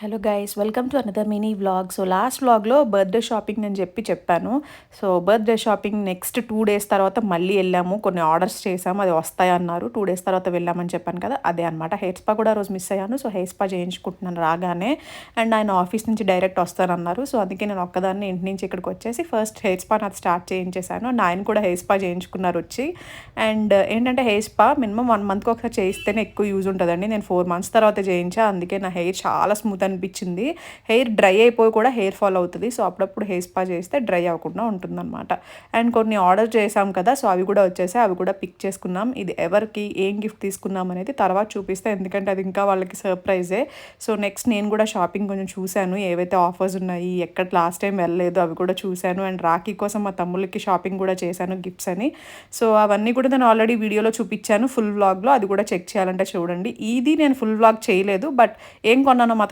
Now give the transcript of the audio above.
Hello guys, welcome to another mini vlog. So last వ్లాగ్లో birthday shopping అని చెప్పాను. So birthday shopping next 2 days తర్వాత మళ్ళీ వెళ్ళాము. కొన్ని ఆర్డర్స్ చేసాము, అది వస్తాయన్నారు. 2 days తర్వాత వెళ్ళామని చెప్పాను కదా, అదే అనమాట. హెయిర్ స్పా కూడా రోజు మిస్ అయ్యాను. సో హెయిర్ స్పా చేయించుకుంటున్నాను రాగానే. అండ్ ఆయన ఆఫీస్ నుంచి డైరెక్ట్ వస్తానన్నారు. సో అందుకే నేను ఒక్కదాన్ని ఇంటి నుంచి ఇక్కడికి వచ్చేసి ఫస్ట్ హెయిర్ స్పా నాది స్టార్ట్ చేయించేశాను. అండ్ ఆయన కూడా హెయిర్ స్పా చేయించుకున్నారు వచ్చి. అండ్ ఏంటంటే హెయిర్ స్పా మినిమం 1 monthకి ఒకసారి చేయిస్తేనే ఎక్కువ యూజ్ ఉంటుందండి. నేను 4 months తర్వాత చేయించా. అందుకే నా హెయిర్ చాలా స్మూత్ అనిపించింది. హెయిర్ డ్రై అయిపోయి కూడా హెయిర్ ఫాల్ అవుతుంది. సో అప్పుడప్పుడు హెయిర్ స్పా చేస్తే డ్రై అవ్వకుండా ఉంటుందన్నమాట. అండ్ కొన్ని ఆర్డర్ చేసాం కదా, సో అవి కూడా వచ్చేసాయి. అవి కూడా పిక్ చేసుకున్నాం. ఇది ఎవరికి ఏం గిఫ్ట్ తీసుకున్నాం అనేది తర్వాత చూపిస్తే, ఎందుకంటే అది ఇంకా వాళ్ళకి సర్ప్రైజే. సో నెక్స్ట్ నేను కూడా షాపింగ్ కొంచెం చూశాను, ఏవైతే ఆఫర్స్ ఉన్నాయి, ఎక్కడ లాస్ట్ టైం వెళ్ళలేదు అవి కూడా చూశాను. అండ్ రాఖీ కోసం మా తమ్ముళ్ళకి షాపింగ్ కూడా చేశాను, గిఫ్ట్స్ అని. సో అవన్నీ కూడా నేను ఆల్రెడీ వీడియోలో చూపించాను, ఫుల్ వ్లాగ్లో. అది కూడా చెక్ చేయాలంటే చూడండి. ఇది నేను ఫుల్ వ్లాగ్ చేయలేదు, బట్ ఏం కొన్నానో మాత్రం